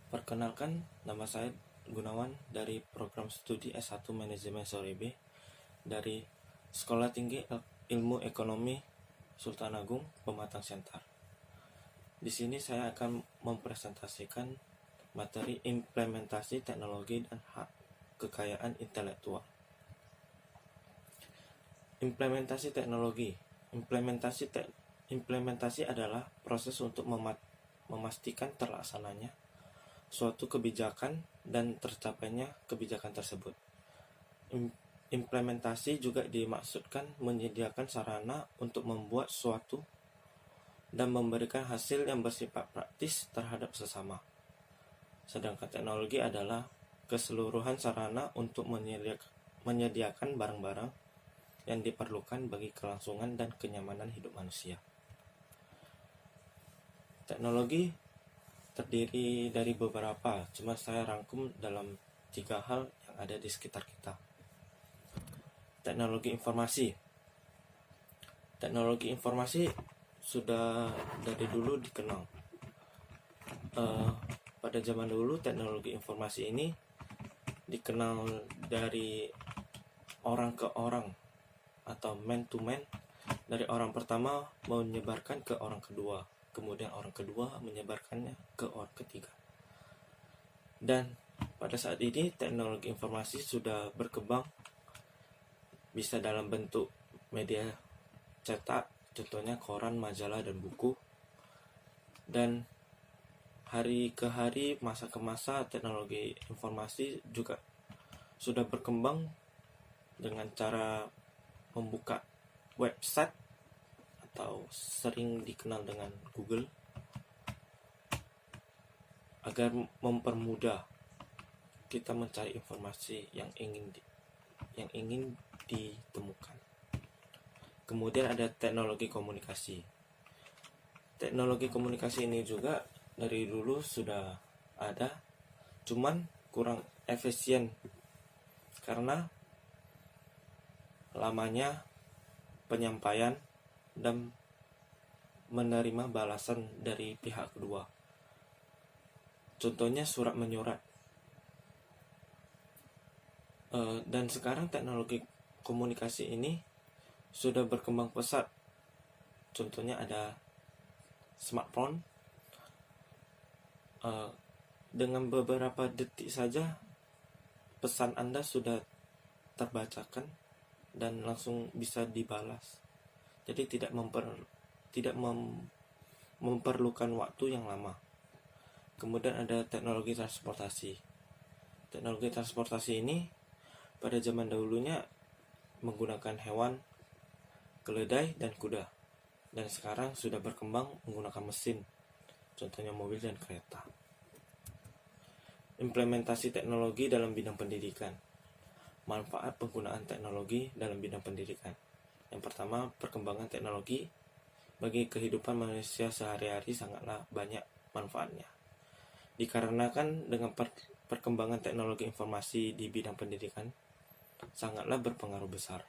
Perkenalkan, nama saya Gunawan dari program studi S1 Manajemen Sorebe dari Sekolah Tinggi Ilmu Ekonomi Sultan Agung, Pematang Siantar. Di sini saya akan mempresentasikan materi implementasi teknologi dan hak kekayaan intelektual. Implementasi teknologi. Implementasi adalah proses untuk memastikan terlaksananya suatu kebijakan dan tercapainya kebijakan tersebut. Implementasi juga dimaksudkan menyediakan sarana untuk membuat suatu dan memberikan hasil yang bersifat praktis terhadap sesama. Sedangkan teknologi adalah keseluruhan sarana untuk menyediakan barang-barang yang diperlukan bagi kelangsungan dan kenyamanan hidup manusia. Teknologi terdiri dari beberapa, cuma saya rangkum dalam 3 hal yang ada di sekitar kita. Teknologi informasi. Teknologi informasi sudah dari dulu dikenal. Pada zaman dulu teknologi informasi ini dikenal dari orang ke orang atau man to man, dari orang pertama menyebarkan ke orang kedua, kemudian orang kedua menyebarkannya ke orang ketiga. Dan pada saat ini teknologi informasi sudah berkembang, bisa dalam bentuk media cetak, contohnya koran, majalah, dan buku. Dan hari ke hari, masa ke masa, teknologi informasi juga sudah berkembang dengan cara membuka website atau sering dikenal dengan Google agar mempermudah kita mencari informasi yang ingin ditemukan. Kemudian ada teknologi komunikasi. Teknologi komunikasi ini juga dari dulu sudah ada, cuman kurang efisien karena lamanya penyampaian dan menerima balasan dari pihak kedua. Contohnya surat menyurat. Dan sekarang teknologi komunikasi ini sudah berkembang pesat. Contohnya ada smartphone. Dengan beberapa detik saja pesan Anda sudah terbacakan dan langsung bisa dibalas. Jadi tidak memerlukan waktu yang lama. Kemudian ada teknologi transportasi. Teknologi transportasi ini pada zaman dahulunya menggunakan hewan, keledai, dan kuda. Dan sekarang sudah berkembang menggunakan mesin, contohnya mobil dan kereta. Implementasi teknologi dalam bidang pendidikan. Manfaat penggunaan teknologi dalam bidang pendidikan. Yang pertama, perkembangan teknologi bagi kehidupan manusia sehari-hari sangatlah banyak manfaatnya. Dikarenakan dengan perkembangan teknologi informasi di bidang pendidikan sangatlah berpengaruh besar.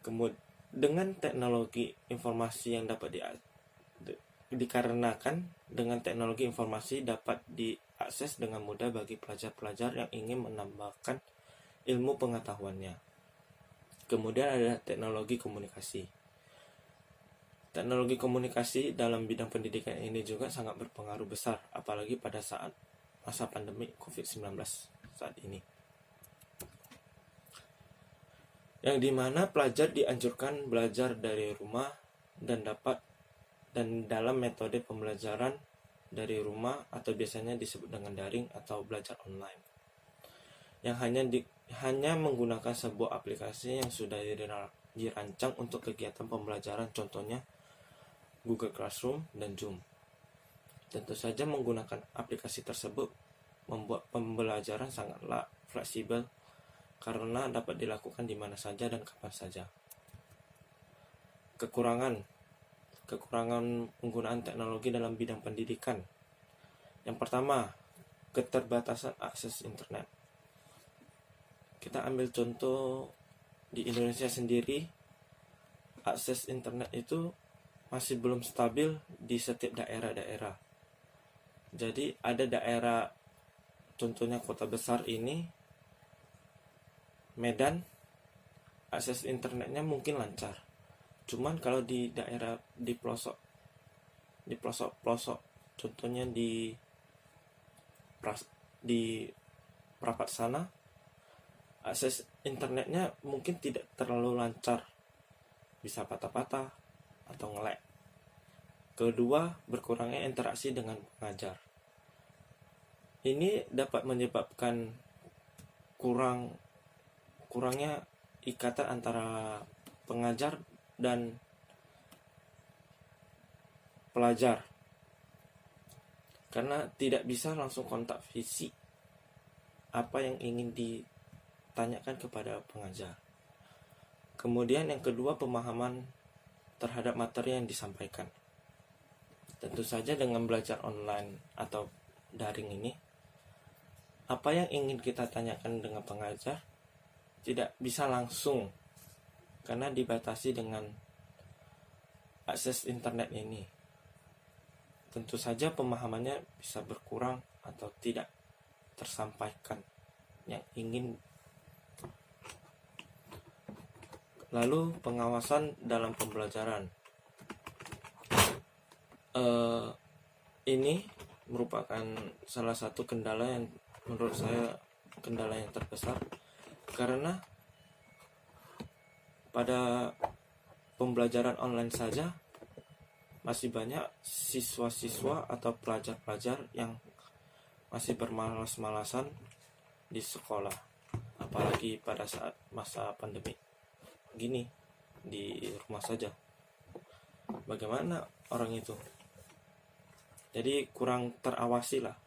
Kemudian dengan teknologi informasi yang dikarenakan dengan teknologi informasi dapat diakses dengan mudah bagi pelajar-pelajar yang ingin menambahkan ilmu pengetahuannya. Kemudian ada teknologi komunikasi. Teknologi komunikasi dalam bidang pendidikan ini juga sangat berpengaruh besar, apalagi pada saat masa pandemi COVID-19 saat ini. Yang dimana pelajar dianjurkan belajar dari rumah dan dalam metode pembelajaran dari rumah atau biasanya disebut dengan daring atau belajar online, yang hanya menggunakan sebuah aplikasi yang sudah dirancang untuk kegiatan pembelajaran, contohnya Google Classroom dan Zoom. Tentu saja menggunakan aplikasi tersebut membuat pembelajaran sangatlah fleksibel karena dapat dilakukan di mana saja dan kapan saja. Kekurangan penggunaan teknologi dalam bidang pendidikan. Yang pertama, keterbatasan akses internet. Kita ambil contoh di Indonesia sendiri, akses internet itu masih belum stabil di setiap daerah-daerah. Jadi ada daerah, contohnya kota besar ini, Medan, akses internetnya mungkin lancar. Cuman kalau di daerah di pelosok, contohnya di Prapat sana, akses internetnya mungkin tidak terlalu lancar, bisa patah-patah atau nge-lag. Kedua, berkurangnya interaksi dengan pengajar. Ini dapat menyebabkan kurangnya ikatan antara pengajar dan pelajar, karena tidak bisa langsung kontak fisik apa yang ingin ditanyakan kepada pengajar. Kemudian yang kedua, pemahaman terhadap materi yang disampaikan. Tentu saja dengan belajar online atau daring ini, apa yang ingin kita tanyakan dengan pengajar tidak bisa langsung karena dibatasi dengan akses internet ini. Tentu saja pemahamannya bisa berkurang atau tidak tersampaikan yang ingin. Lalu pengawasan dalam pembelajaran. Ini merupakan salah satu kendala yang menurut saya kendala yang terbesar, karena pada pembelajaran online saja masih banyak siswa-siswa atau pelajar-pelajar yang masih bermalas-malasan di sekolah, apalagi pada saat masa pandemi gini, di rumah saja. Bagaimana orang itu? Jadi kurang terawasi lah.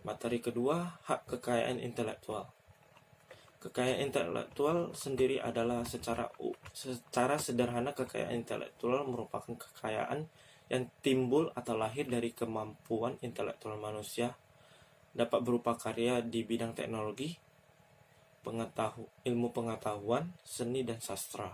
Materi kedua, hak kekayaan intelektual. Kekayaan intelektual sendiri adalah secara sederhana, kekayaan intelektual merupakan kekayaan yang timbul atau lahir dari kemampuan intelektual manusia, dapat berupa karya di bidang teknologi, ilmu pengetahuan, seni, dan sastra.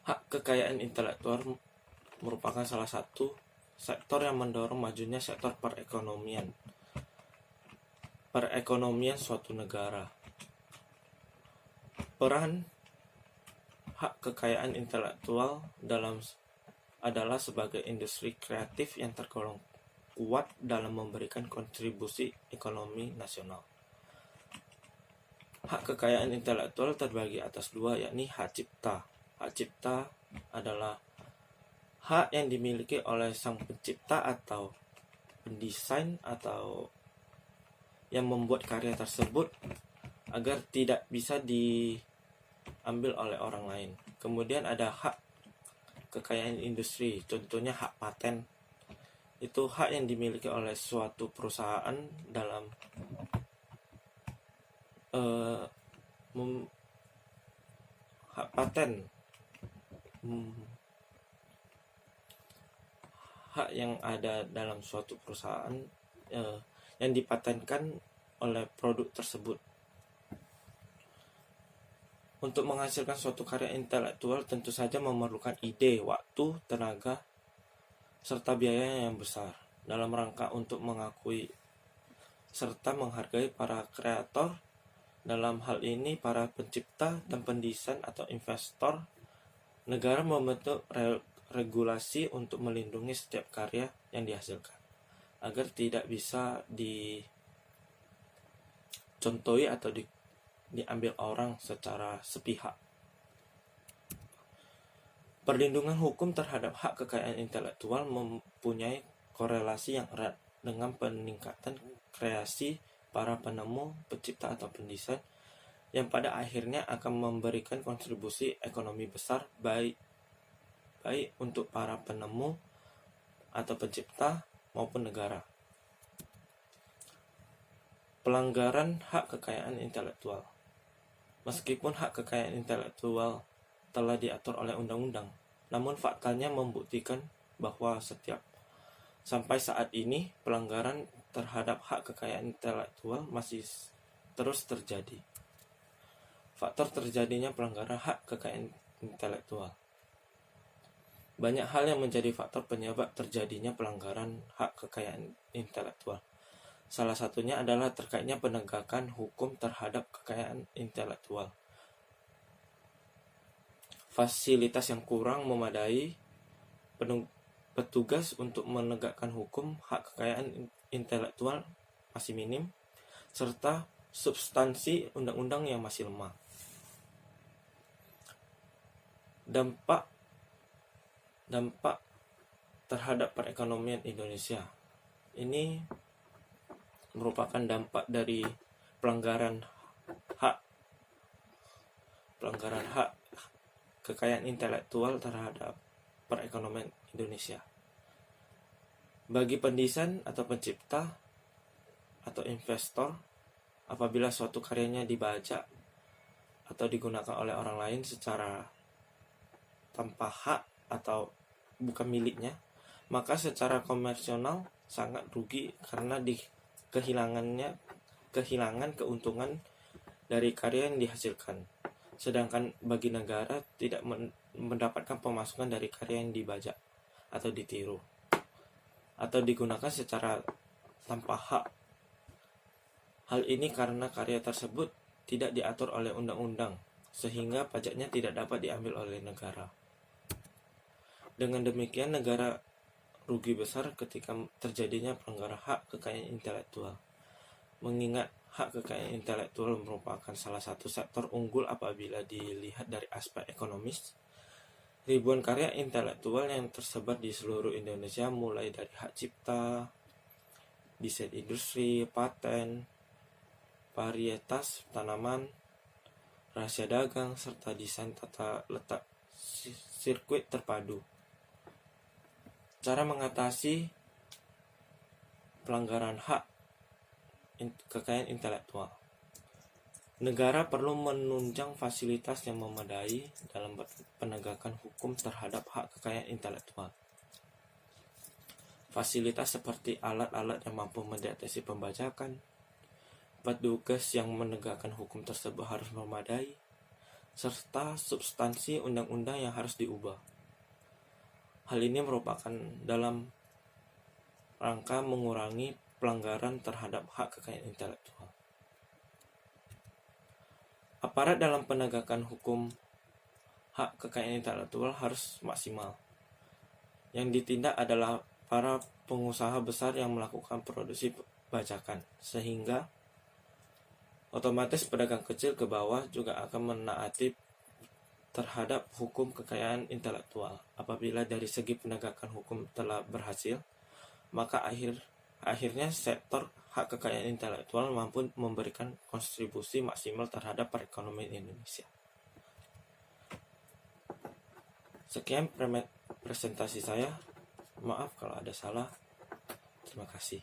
Hak kekayaan intelektual merupakan salah satu sektor yang mendorong majunya sektor perekonomian suatu negara. Peran hak kekayaan intelektual adalah sebagai industri kreatif yang tergolong kuat dalam memberikan kontribusi ekonomi nasional. Hak kekayaan intelektual terbagi atas dua, yakni hak cipta. Hak cipta adalah hak yang dimiliki oleh sang pencipta atau pendesain atau yang membuat karya tersebut agar tidak bisa diambil oleh orang lain. Kemudian ada hak kekayaan industri, contohnya hak paten. Itu hak yang dimiliki oleh suatu perusahaan dalam hak paten, hak yang ada dalam suatu perusahaan yang dipatenkan oleh produk tersebut. Untuk menghasilkan suatu karya intelektual tentu saja memerlukan ide, waktu, tenaga, serta biaya yang besar. Dalam rangka untuk mengakui serta menghargai para kreator, dalam hal ini para pencipta dan pendesain atau investor, negara membentuk regulasi untuk melindungi setiap karya yang dihasilkan agar tidak bisa dicontohi atau diambil orang secara sepihak. Perlindungan hukum terhadap hak kekayaan intelektual mempunyai korelasi yang erat dengan peningkatan kreasi para penemu, pencipta atau pendesain yang pada akhirnya akan memberikan kontribusi ekonomi besar baik untuk para penemu atau pencipta maupun negara. Pelanggaran hak kekayaan intelektual. Meskipun hak kekayaan intelektual telah diatur oleh undang-undang, namun faktanya membuktikan bahwa sampai saat ini pelanggaran terhadap hak kekayaan intelektual masih terus terjadi. Faktor terjadinya pelanggaran hak kekayaan intelektual. Banyak hal yang menjadi faktor penyebab terjadinya pelanggaran hak kekayaan intelektual. Salah satunya adalah terkaitnya penegakan hukum terhadap kekayaan intelektual. Fasilitas yang kurang memadai, petugas untuk menegakkan hukum hak kekayaan intelektual masih minim, serta substansi undang-undang yang masih lemah. Dampak terhadap perekonomian Indonesia ini merupakan dampak dari pelanggaran hak kekayaan intelektual terhadap perekonomian Indonesia. Bagi pendesain atau pencipta atau investor, apabila suatu karyanya dibajak atau digunakan oleh orang lain secara tanpa hak atau bukan miliknya, maka secara komersional sangat rugi karena kehilangan keuntungan dari karya yang dihasilkan. Sedangkan bagi negara tidak mendapatkan pemasukan dari karya yang dibajak atau ditiru atau digunakan secara tanpa hak. Hal ini karena karya tersebut tidak diatur oleh undang-undang, sehingga pajaknya tidak dapat diambil oleh negara. Dengan demikian, negara rugi besar ketika terjadinya pelanggaran hak kekayaan intelektual. Mengingat hak kekayaan intelektual merupakan salah satu sektor unggul apabila dilihat dari aspek ekonomis. Ribuan karya intelektual yang tersebar di seluruh Indonesia, mulai dari hak cipta, desain industri, paten, varietas tanaman, rahasia dagang, serta desain tata letak sirkuit terpadu. Cara mengatasi pelanggaran hak kekayaan intelektual. Negara perlu menunjang fasilitas yang memadai dalam penegakan hukum terhadap hak kekayaan intelektual. Fasilitas seperti alat-alat yang mampu mendeteksi pembajakan, petugas yang menegakkan hukum tersebut harus memadai, serta substansi undang-undang yang harus diubah. Hal ini merupakan dalam rangka mengurangi pelanggaran terhadap hak kekayaan intelektual. Aparat dalam penegakan hukum hak kekayaan intelektual harus maksimal. Yang ditindak adalah para pengusaha besar yang melakukan produksi bajakan, sehingga otomatis pedagang kecil ke bawah juga akan menaati terhadap hukum kekayaan intelektual. Apabila dari segi penegakan hukum telah berhasil, maka akhirnya sektor hak kekayaan intelektual mampu memberikan kontribusi maksimal terhadap perekonomian Indonesia. Sekian presentasi saya. Maaf kalau ada salah. Terima kasih.